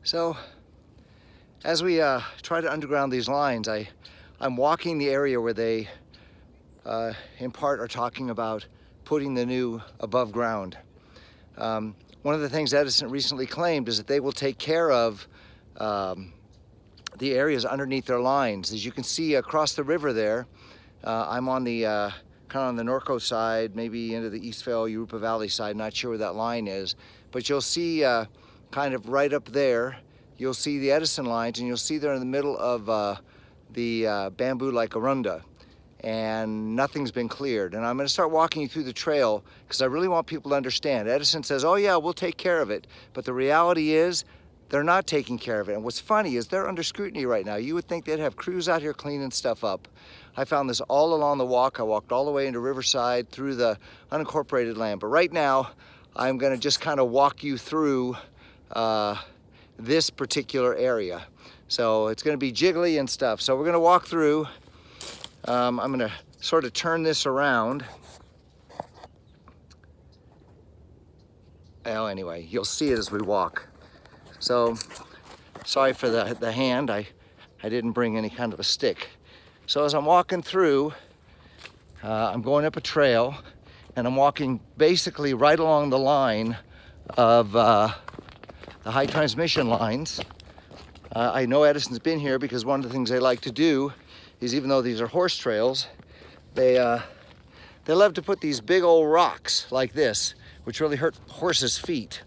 So as we try to underground these lines, I'm walking the area where they in part are talking about putting the new above ground. One of the things Edison recently claimed is that they will take care of the areas underneath their lines. As you can see across the river there, I'm on the kind of on the Norco side, maybe into the Eastvale, Europa Valley side, not sure where that line is, but you'll see kind of right up there, you'll see the Edison lines, and you'll see they're in the middle of the bamboo like arunda, and nothing's been cleared. And I'm going to start walking you through the trail because I really want people to understand. Edison says, oh yeah, we'll take care of it, but the reality is they're not taking care of it. And what's funny is they're under scrutiny right now. You would think they'd have crews out here cleaning stuff up. I found this all along the walk. I walked all the way into Riverside through the unincorporated land. But right now, I'm going to just kind of walk you through this particular area. So it's going to be jiggly and stuff. So we're going to walk through. I'm going to sort of turn this around. Well, anyway, you'll see it as we walk. So, sorry for the hand, I didn't bring any kind of a stick. So as I'm walking through, I'm going up a trail, and I'm walking basically right along the line of the high transmission lines. I know Edison's been here because one of the things they like to do is, even though these are horse trails, they love to put these big old rocks like this, which really hurt horses' feet.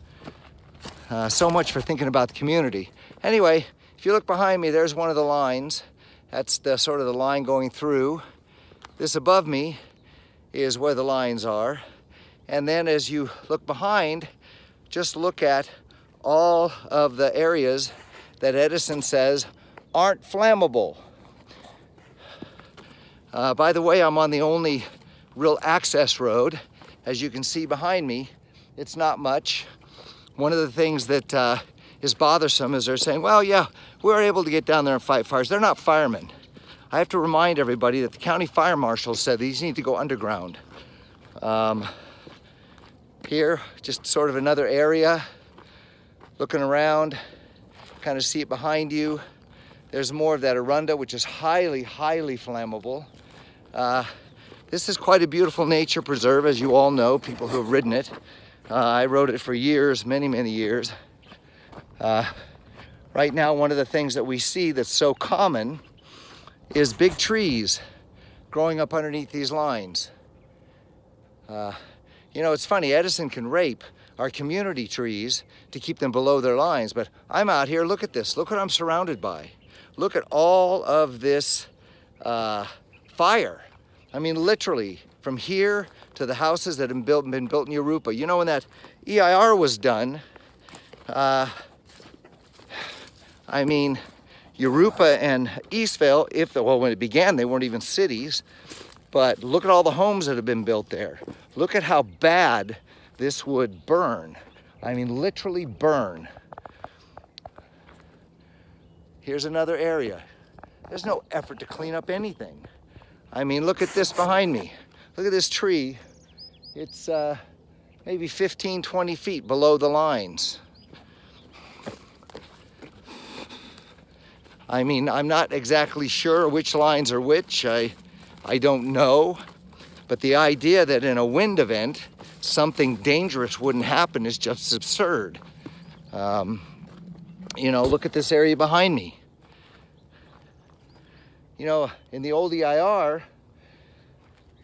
So much for thinking about the community. Anyway, if you look behind me, there's one of the lines. That's the sort of the line going through. This above me is where the lines are. And then as you look behind, just look at all of the areas that Edison says aren't flammable. By the way, I'm on the only real access road. As you can see behind me, it's not much. One of the things that is bothersome is they're saying, well, yeah, we're able to get down there and fight fires. They're not firemen. I have to remind everybody that the county fire marshal said these need to go underground. Here, just sort of another area, looking around, kind of see it behind you. There's more of that arunda, which is highly, highly flammable. This is quite a beautiful nature preserve, as you all know, people who have ridden it. I rode it for years, many, many years. Right now, one of the things that we see that's so common is big trees growing up underneath these lines. You know, it's funny, Edison can rape our community trees to keep them below their lines, but I'm out here, look at this, look what I'm surrounded by. Look at all of this fire. I mean, literally, from here to the houses that have been built in Europa. You know, when that EIR was done, I mean, Europa and Eastvale, when it began, they weren't even cities, but look at all the homes that have been built there. Look at how bad this would burn. I mean, literally burn. Here's another area. There's no effort to clean up anything. I mean, look at this behind me. Look at this tree. It's maybe 15, 20 feet below the lines. I mean, I'm not exactly sure which lines are which. I don't know. But the idea that in a wind event, something dangerous wouldn't happen is just absurd. You know, look at this area behind me. You know, in the old EIR,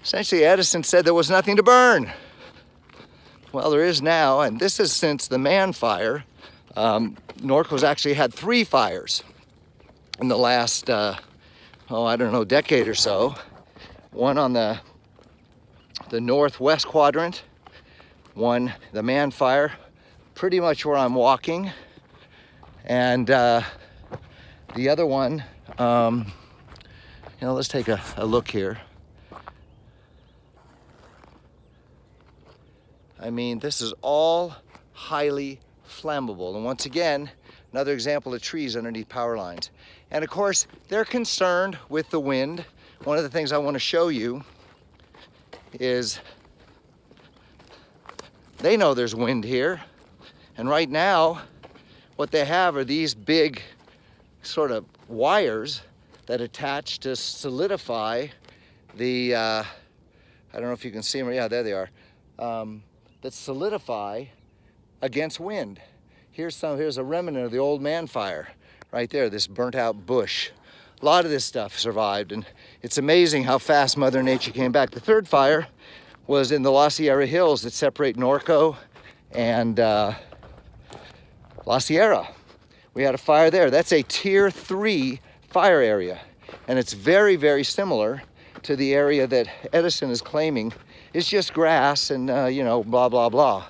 essentially Edison said there was nothing to burn. Well, there is now, and this is since the Man fire. Norco's actually had 3 fires in the last, I don't know, decade or so. One on the northwest quadrant, one, the Man fire, pretty much where I'm walking, and the other one, you know, let's take a look here. I mean, this is all highly flammable. And once again, another example of trees underneath power lines. And of course, they're concerned with the wind. One of the things I want to show you is they know there's wind here. And right now, what they have are these big sort of wires that attach to solidify the, I don't know if you can see them, yeah, there they are, that solidify against wind. Here's a remnant of the old man fire right there, this burnt out bush. A lot of this stuff survived, and it's amazing how fast Mother Nature came back. The third fire was in the La Sierra Hills that separate Norco and La Sierra. We had a fire there. That's a tier 3 fire area, and it's very, very similar to the area that Edison is claiming is just grass and you know, blah, blah, blah.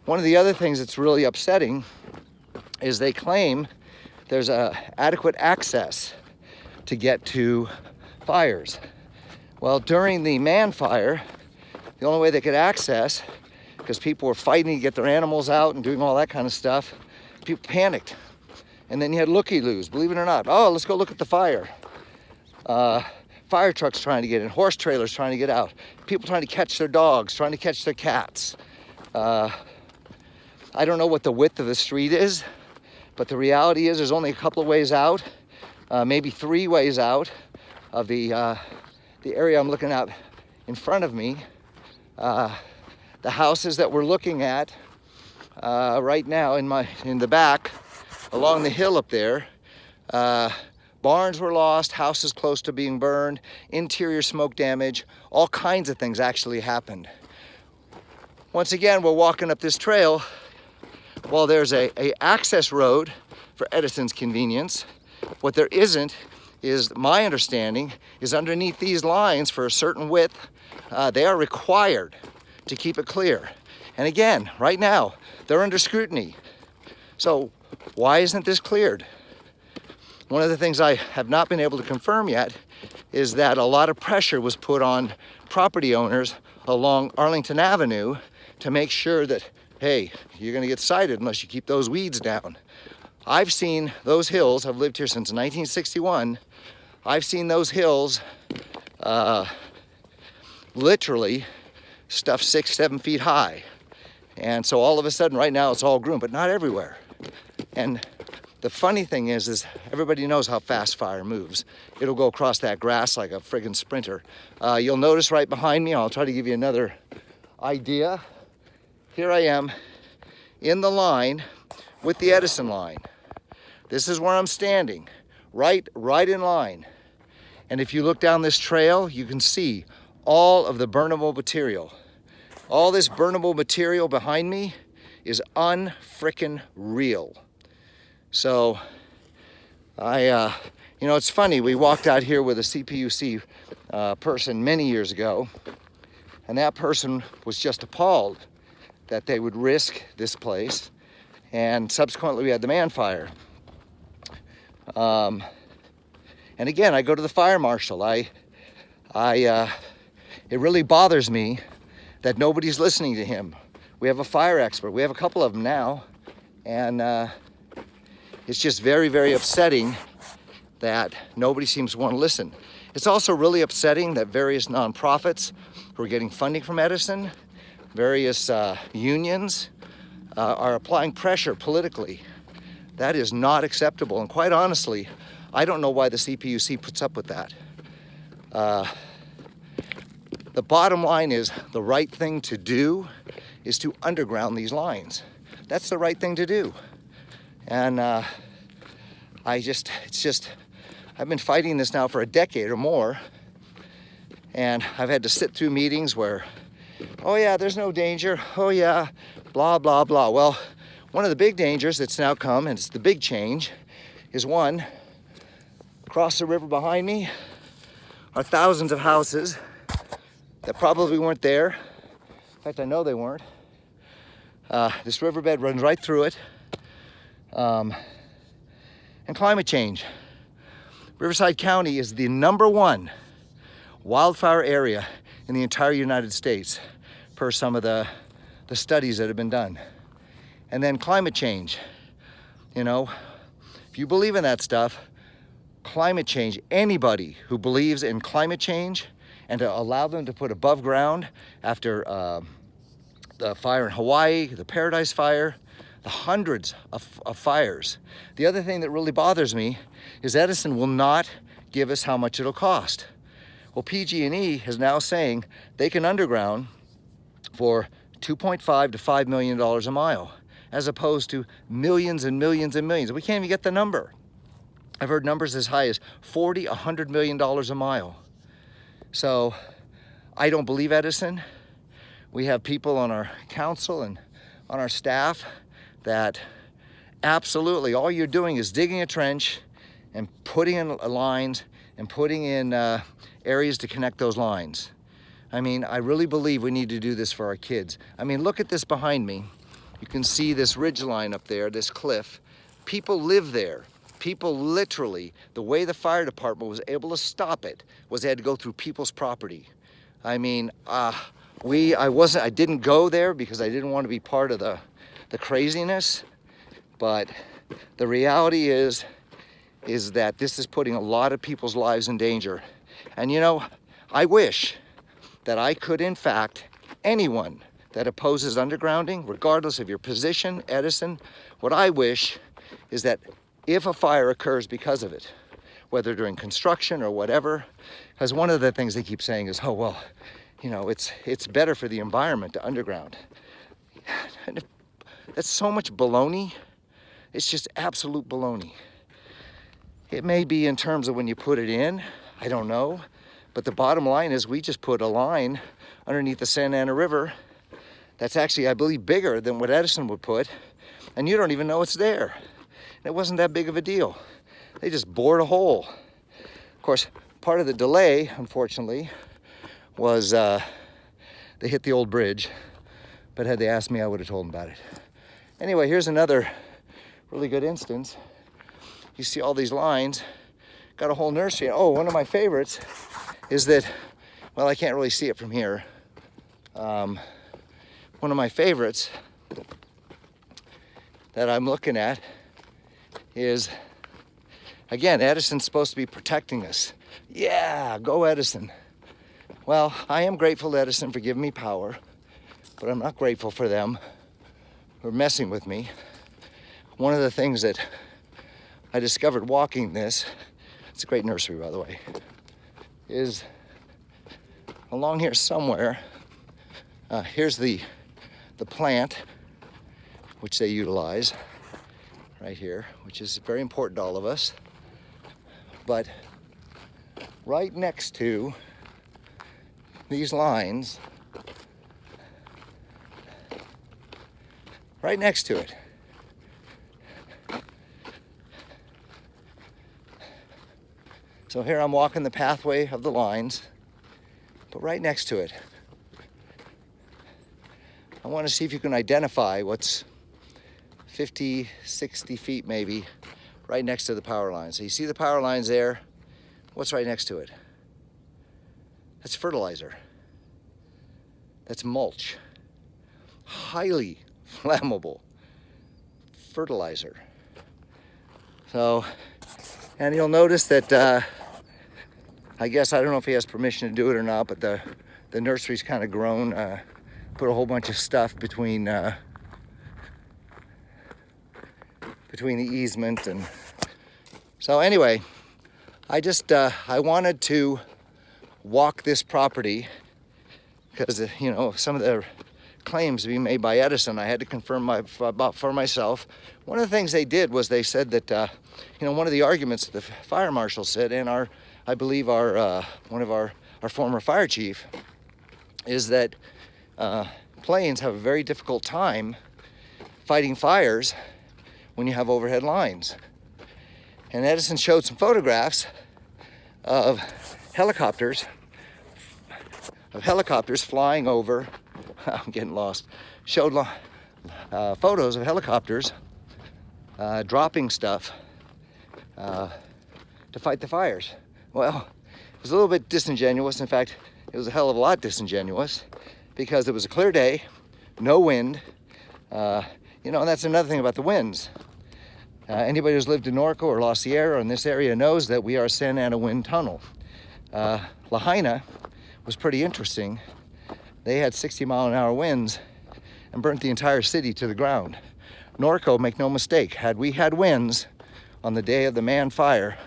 One of the other things that's really upsetting is they claim there's adequate access to get to fires. Well, during the man fire, the only way they could access, because people were fighting to get their animals out and doing all that kind of stuff, people panicked. And then you had looky-loos, believe it or not. Oh, let's go look at the fire. Fire trucks trying to get in, horse trailers trying to get out, people trying to catch their dogs, trying to catch their cats. I don't know what the width of the street is, but the reality is there's only a couple of ways out, maybe 3 ways out of the area I'm looking at in front of me. The houses that we're looking at right now in the back, along the hill up there, barns were lost, houses close to being burned, interior smoke damage, all kinds of things actually happened. Once again, we're walking up this trail. Well, there's a access road for Edison's convenience. What there isn't is, my understanding, is underneath these lines for a certain width, they are required to keep it clear. And again, right now, they're under scrutiny. So why isn't this cleared? One of the things I have not been able to confirm yet is that a lot of pressure was put on property owners along Arlington Avenue to make sure that, hey, you're gonna get cited unless you keep those weeds down. I've seen those hills, I've lived here since 1961, I've seen those hills literally stuff 6-7 feet high. And so all of a sudden right now it's all groomed, but not everywhere. And the funny thing is everybody knows how fast fire moves. It'll go across that grass like a friggin' sprinter. You'll notice right behind me, I'll try to give you another idea. Here I am in the line with the Edison line. This is where I'm standing, right in line. And if you look down this trail, you can see all of the burnable material. All this burnable material behind me is unfrickin' real. So you know, it's funny, we walked out here with a CPUC person many years ago, and that person was just appalled that they would risk this place, and subsequently we had the man fire. And again, I go to the fire marshal. It really bothers me that nobody's listening to him. We have a fire expert. We have a couple of them now, and it's just very, very upsetting that nobody seems to want to listen. It's also really upsetting that various nonprofits who are getting funding from Edison, various unions, are applying pressure politically. That is not acceptable, and quite honestly, I don't know why the CPUC puts up with that. The bottom line is the right thing to do is to underground these lines. That's the right thing to do. And I've been fighting this now for a decade or more, and I've had to sit through meetings where, oh yeah, there's no danger, oh yeah, blah, blah, blah. Well, one of the big dangers that's now come, and it's the big change, is one, across the river behind me are thousands of houses that probably weren't there. In fact, I know they weren't. This riverbed runs right through it. And climate change. Riverside County is the #1 wildfire area in the entire United States, per some of the studies that have been done. And then climate change. You know, if you believe in that stuff, climate change, anybody who believes in climate change and to allow them to put above ground after the fire in Hawaii, the Paradise Fire, the hundreds of fires. The other thing that really bothers me is Edison will not give us how much it'll cost. Well, PG&E is now saying they can underground for $2.5 to $5 million a mile, as opposed to millions and millions and millions. We can't even get the number. I've heard numbers as high as $40, $100 million a mile. So I don't believe Edison. We have people on our council and on our staff that absolutely all you're doing is digging a trench and putting in lines and putting in areas to connect those lines. I mean, I really believe we need to do this for our kids. I mean, look at this behind me. You can see this ridge line up there, this cliff. People live there. People literally, the way the fire department was able to stop it was they had to go through people's property. I mean, I didn't go there because I didn't want to be part of the craziness, but the reality is that this is putting a lot of people's lives in danger. And you know, I wish that I could, in fact, anyone that opposes undergrounding, regardless of your position, Edison, what I wish is that if a fire occurs because of it, whether during construction or whatever, because one of the things they keep saying is, oh, well, you know, it's better for the environment to underground. That's so much baloney. It's just absolute baloney. It may be in terms of when you put it in, I don't know. But the bottom line is we just put a line underneath the Santa Ana River that's actually, I believe, bigger than what Edison would put, and you don't even know it's there. And it wasn't that big of a deal. They just bored a hole. Of course, part of the delay, unfortunately, was they hit the old bridge, but had they asked me, I would have told them about it. Anyway, here's another really good instance. You see all these lines, got a whole nursery. Oh, one of my favorites is that, well, I can't really see it from here. One of my favorites that I'm looking at is, again, Edison's supposed to be protecting us. Yeah, go Edison. Well, I am grateful to Edison for giving me power, but I'm not grateful for them for messing with me. One of the things that I discovered walking this, it's a great nursery, by the way, is along here somewhere, here's the plant, which they utilize right here, which is very important to all of us. But right next to these lines, right next to it, so here I'm walking the pathway of the lines, but right next to it, I want to see if you can identify what's 50, 60 feet maybe, right next to the power line. So you see the power lines there. What's right next to it? That's fertilizer. That's mulch. Highly flammable fertilizer. So, and you'll notice that, I guess, I don't know if he has permission to do it or not, but the nursery's kind of grown, put a whole bunch of stuff between the easement. And so anyway, I wanted to walk this property because, you know, some of the claims being made by Edison, I had to confirm for myself. One of the things they did was they said that, you know, one of the arguments the fire marshal said, and I believe one of our former fire chief, is that planes have a very difficult time fighting fires when you have overhead lines. And Edison showed some photographs of helicopters flying over. I'm getting lost. Showed photos of helicopters dropping stuff to fight the fires. Well, it was a little bit disingenuous. In fact, it was a hell of a lot disingenuous because it was a clear day, no wind. You know, and that's another thing about the winds. Anybody who's lived in Norco or La Sierra or in this area knows that we are a Santa Ana wind tunnel. Lahaina was pretty interesting. They had 60-mile-an-hour winds and burnt the entire city to the ground. Norco, make no mistake, had we had winds on the day of the man fire,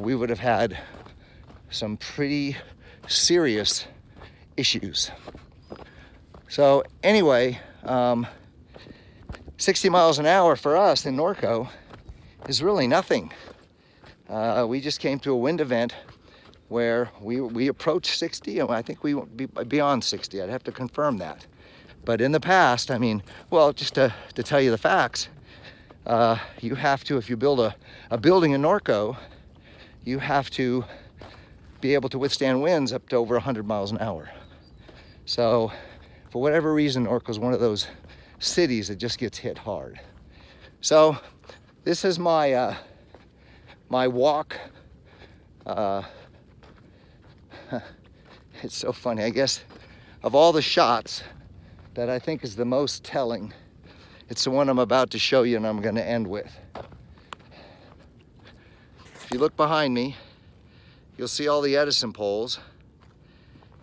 we would have had some pretty serious issues. So anyway, 60 miles an hour for us in Norco is really nothing. We just came to a wind event where we approached 60, and I think we won't be beyond 60. I'd have to confirm that. But in the past, I mean, well, just to tell you the facts, you have to, if you build a building in Norco, you have to be able to withstand winds up to over 100 miles an hour. So for whatever reason, Norco is one of those cities that just gets hit hard. So this is my my walk. It's so funny. I guess of all the shots that I think is the most telling, it's the one I'm about to show you and I'm going to end with. If you look behind me, you'll see all the Edison poles,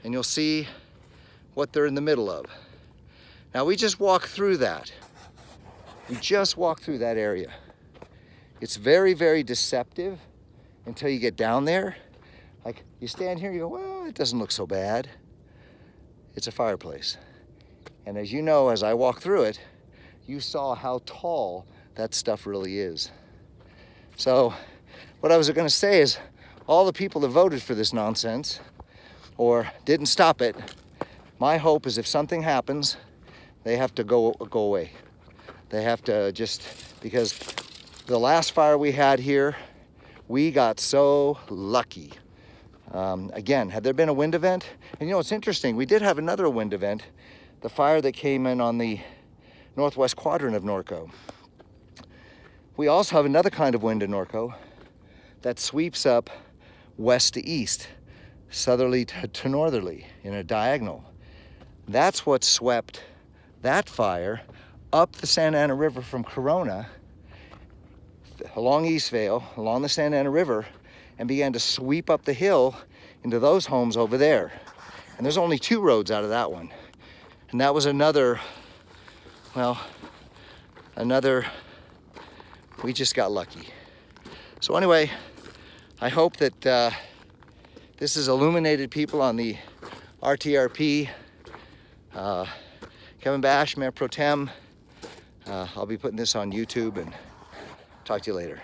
and you'll see what they're in the middle of. Now we just walked through that. We just walked through that area. It's very, very deceptive until you get down there. Like, you stand here, you go, well, it doesn't look so bad. It's a fireplace. And as you know, as I walked through it, you saw how tall that stuff really is. So what I was going to say is, all the people that voted for this nonsense or didn't stop it, my hope is if something happens, they have to go away. They have to just, because the last fire we had here, we got so lucky. Again, had there been a wind event, and you know, it's interesting, we did have another wind event, the fire that came in on the northwest quadrant of Norco. We also have another kind of wind in Norco that sweeps up west to east, southerly to northerly in a diagonal. That's what swept that fire up the Santa Ana River from Corona, along Eastvale, along the Santa Ana River, and began to sweep up the hill into those homes over there. And there's only 2 roads out of that one. And that was another, well, we just got lucky. So anyway, I hope that this has illuminated people on the RTRP. Kevin Bash, Mayor Pro Tem. I'll be putting this on YouTube, and talk to you later.